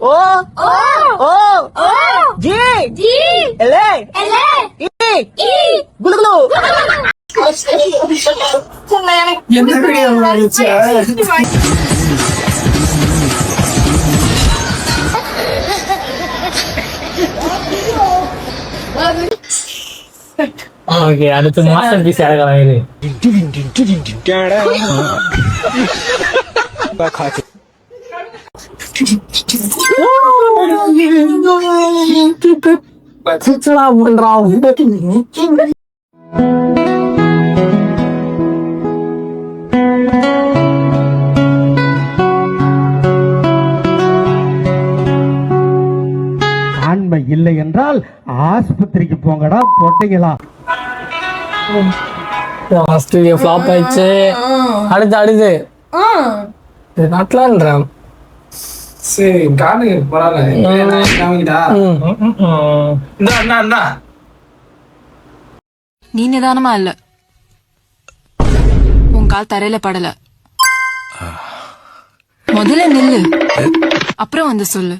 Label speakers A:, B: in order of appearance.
A: ஓ ஓ ஓ ஓ G G எலே எலே இ இ குளு குளு.
B: என்ன வீடியோ ஆயிடுச்சு?
C: ஓகே, அடுத்து மாஸ்டர் பீஸ் இறக்கலாம் இரு.
D: ஆண்மை இல்லை என்றால் ஆஸ்பத்திரிக்கு போங்கடா பொட்டைங்களா.
C: ஃபர்ஸ்ட் வீடியோ ஃப்ளாப் ஆயிடுச்சு. அடுத்து நட்லான்றேன்.
B: சரி காணுங்க பரவாயில்ல.
E: நீ நிதானமா இல்ல, உன் கால் தரையில படல. முதல்ல நில்லு, அப்புறம் வந்து சொல்லு.